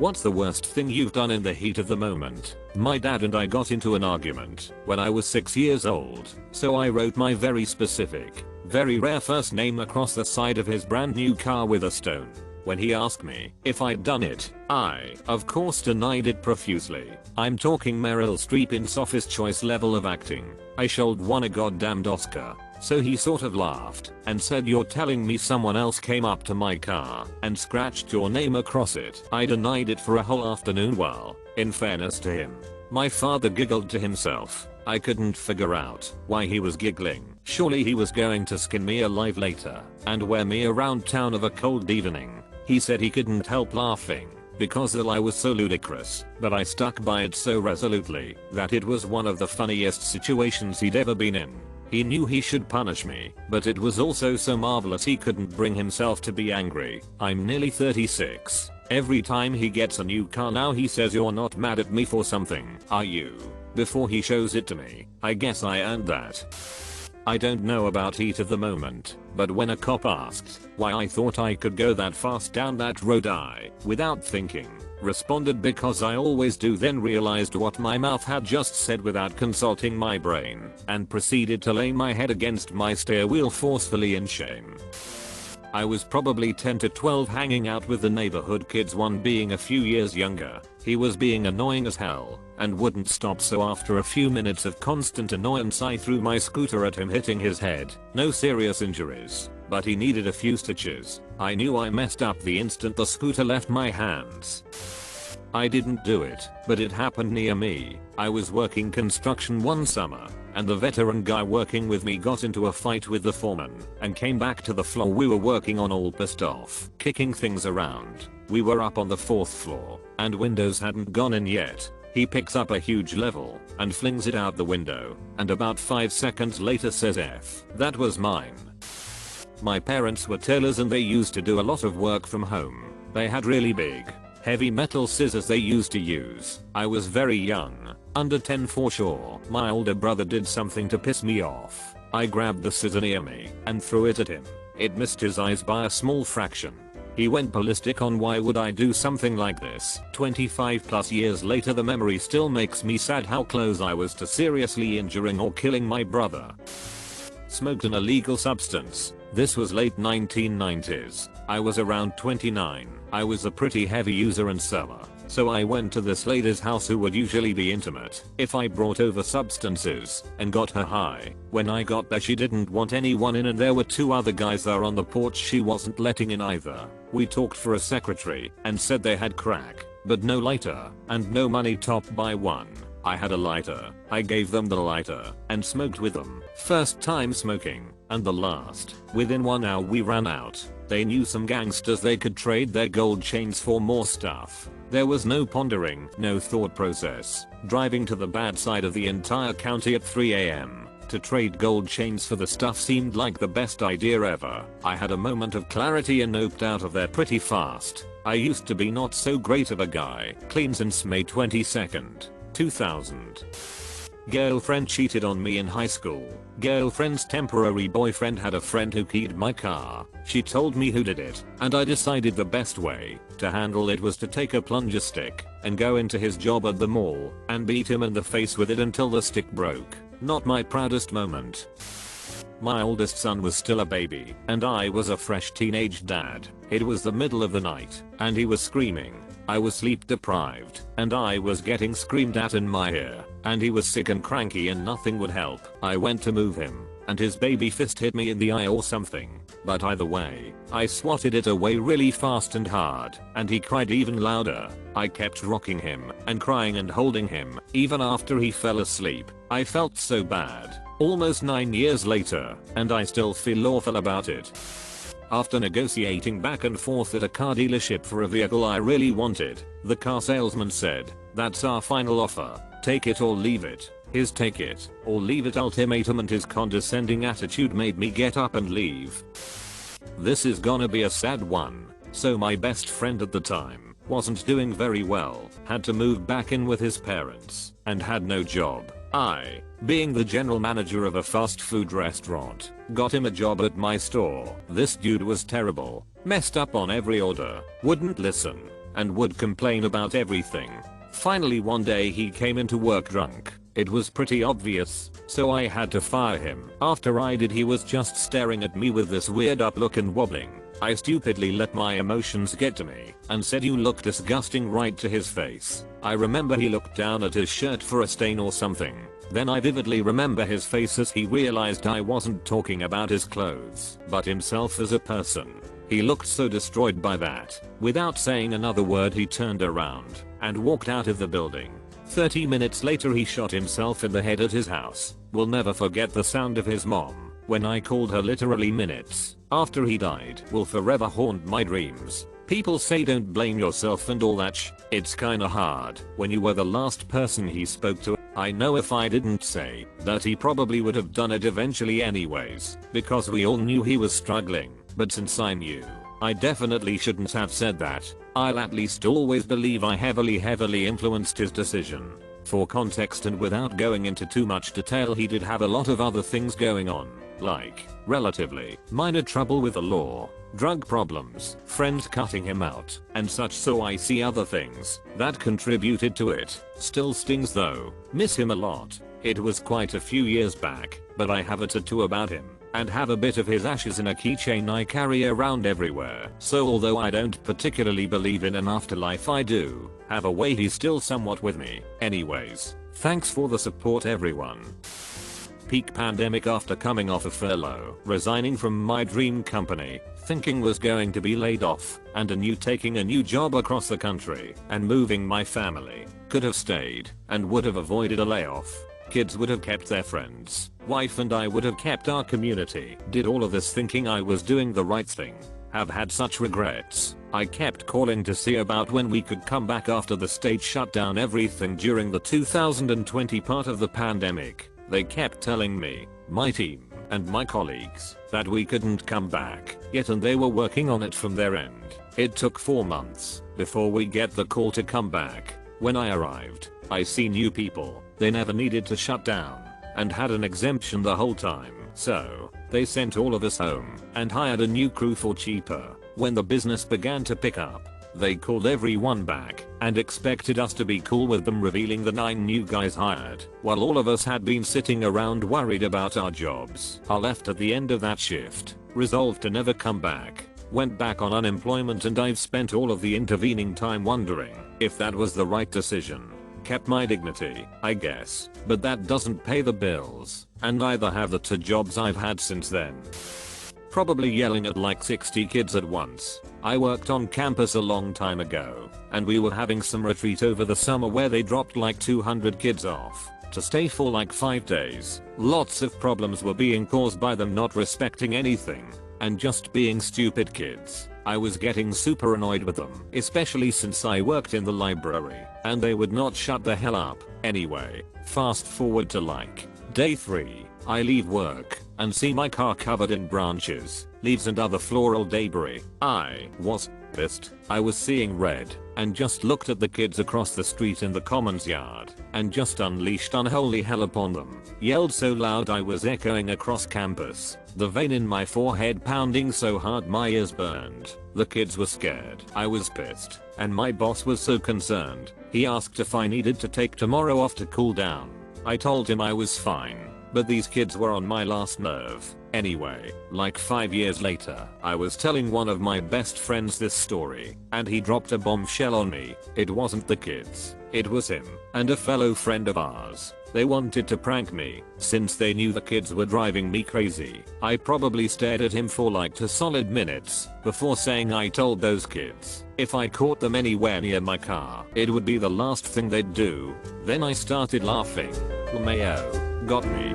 What's the worst thing you've done in the heat of the moment? My dad and I got into an argument when I was 6 years old, so I wrote my very specific, very rare first name across the side of his brand new car with a stone. When he asked me if I'd done it, I, of course, denied it profusely. I'm talking Meryl Streep in Sophie's Choice level of acting. I should won a goddamned Oscar. So he sort of laughed and said, "You're telling me someone else came up to my car and scratched your name across it?" I denied it for a whole afternoon. Well, in fairness to him, my father giggled to himself. I couldn't figure out why he was giggling. Surely he was going to skin me alive later and wear me around town of a cold evening. He said he couldn't help laughing because the lie was so ludicrous, but I stuck by it so resolutely that it was one of the funniest situations he'd ever been in. He knew he should punish me, but it was also so marvelous he couldn't bring himself to be angry. I'm nearly 36. Every time he gets a new car now he says, "You're not mad at me for something, are you?" before he shows it to me. I guess I earned that. I don't know about heat of the moment, but when a cop asked why I thought I could go that fast down that road, I, without thinking, responded, "Because I always do," then realized what my mouth had just said without consulting my brain, and proceeded to lay my head against my steer wheel forcefully in shame. I was probably 10 to 12 hanging out with the neighborhood kids, one being a few years younger. He was being annoying as hell and wouldn't stop, so after a few minutes of constant annoyance I threw my scooter at him, hitting his head. No serious injuries, but he needed a few stitches. I knew I messed up the instant the scooter left my hands. I didn't do it, but it happened near me. I was working construction one summer, and the veteran guy working with me got into a fight with the foreman and came back to the floor we were working on all pissed off, kicking things around. We were up on the 4th floor, and windows hadn't gone in yet. He picks up a huge level and flings it out the window, and about 5 seconds later says, "F, that was mine." My parents were tailors and they used to do a lot of work from home. They had really big, heavy metal scissors they used to use. I was very young, under 10 for sure. My older brother did something to piss me off. I grabbed the scissor near me and threw it at him. It missed his eyes by a small fraction. He went ballistic on why would I do something like this. 25 plus years later the memory still makes me sad how close I was to seriously injuring or killing my brother. Smoked an illegal substance. This was late 1990s. I was around 29. I was a pretty heavy user and seller, so I went to this lady's house who would usually be intimate if I brought over substances and got her high. When I got there she didn't want anyone in and there were 2 other guys there on the porch she wasn't letting in either. We talked for a secretary and said they had crack, but no lighter and no money top by one. I had a lighter. I gave them the lighter and smoked with them. First time smoking, and the last. Within 1 hour we ran out. They knew some gangsters they could trade their gold chains for more stuff. There was no pondering, no thought process. Driving to the bad side of the entire county at 3 AM to trade gold chains for the stuff seemed like the best idea ever. I had a moment of clarity and oped out of there pretty fast. I used to be not so great of a guy. Clean since May 22nd, 2000. Girlfriend cheated on me in high school. Girlfriend's temporary boyfriend had a friend who keyed my car. She told me who did it, and I decided the best way to handle it was to take a plunger stick and go into his job at the mall and beat him in the face with it until the stick broke. Not my proudest moment. My oldest son was still a baby, and I was a fresh teenage dad. It was the middle of the night, and he was screaming. I was sleep deprived, and I was getting screamed at in my ear, and he was sick and cranky and nothing would help. I went to move him, and his baby fist hit me in the eye or something, but either way, I swatted it away really fast and hard, and he cried even louder. I kept rocking him and crying and holding him, even after he fell asleep. I felt so bad. Almost 9 years later, and I still feel awful about it. After negotiating back and forth at a car dealership for a vehicle I really wanted, the car salesman said, "That's our final offer. Take it or leave it." His take it or leave it ultimatum and his condescending attitude made me get up and leave. This is gonna be a sad one. So my best friend at the time wasn't doing very well, had to move back in with his parents, and had no job. I, being the general manager of a fast food restaurant, got him a job at my store. This dude was terrible, messed up on every order, wouldn't listen, and would complain about everything. Finally one day he came into work drunk. It was pretty obvious, so I had to fire him. After I did, he was just staring at me with this weird up look and wobbling. I stupidly let my emotions get to me and said, "You look disgusting," right to his face. I remember he looked down at his shirt for a stain or something. Then I vividly remember his face as he realized I wasn't talking about his clothes, but himself as a person. He looked so destroyed by that. Without saying another word, he turned around and walked out of the building. 30 minutes later he shot himself in the head at his house. Will never forget the sound of his mom when I called her literally minutes after he died. Will forever haunt my dreams. People say don't blame yourself and all that it's kinda hard when you were the last person he spoke to. I know if I didn't say that, he probably would have done it eventually anyways, because we all knew he was struggling. But since I knew, I definitely shouldn't have said that. I'll at least always believe I heavily influenced his decision. For context and without going into too much detail, he did have a lot of other things going on, like relatively minor trouble with the law, drug problems, friends cutting him out, and such, so I see other things that contributed to it. Still stings though. Miss him a lot. It was quite a few years back, but I have a tattoo about him and have a bit of his ashes in a keychain I carry around everywhere. So although I don't particularly believe in an afterlife, I do have a way he's still somewhat with me. Anyways, thanks for the support everyone. Peak pandemic. After coming off a furlough, resigning from my dream company, thinking was going to be laid off, and taking a new job across the country, and moving my family. Could have stayed and would have avoided a layoff. Kids would have kept their friends. Wife and I would have kept our community. Did all of this thinking I was doing the right thing. Have had such regrets. I kept calling to see about when we could come back after the state shut down everything during the 2020 part of the pandemic. They kept telling me, my team, and my colleagues that we couldn't come back yet, and they were working on it from their end. It took 4 months before we get the call to come back. When I arrived, I see new people. They never needed to shut down and had an exemption the whole time. So they sent all of us home and hired a new crew for cheaper. When the business began to pick up, they called everyone back and expected us to be cool with them revealing the 9 new guys hired, while all of us had been sitting around worried about our jobs. I left at the end of that shift, resolved to never come back. Went back on unemployment, and I've spent all of the intervening time wondering if that was the right decision. Kept my dignity, I guess, but that doesn't pay the bills, and neither have the 2 jobs I've had since then. Probably yelling at like 60 kids at once. I worked on campus a long time ago, and we were having some retreat over the summer where they dropped like 200 kids off to stay for like 5 days. Lots of problems were being caused by them not respecting anything and just being stupid kids. I was getting super annoyed with them, especially since I worked in the library and they would not shut the hell up. Anyway, fast forward to like day 3. I leave work and see my car covered in branches, leaves and other floral debris. I was pissed. I was seeing red and just looked at the kids across the street in the commons yard and just unleashed unholy hell upon them. Yelled so loud I was echoing across campus, the vein in my forehead pounding so hard my ears burned. The kids were scared. I was pissed, and my boss was so concerned. He asked if I needed to take tomorrow off to cool down. I told him I was fine, but these kids were on my last nerve. Anyway, like 5 years later, I was telling one of my best friends this story, and he dropped a bombshell on me. It wasn't the kids, it was him and a fellow friend of ours. They wanted to prank me, since they knew the kids were driving me crazy. I probably stared at him for like 2 solid minutes before saying I told those kids if I caught them anywhere near my car, it would be the last thing they'd do. Then I started laughing. Mayo got me.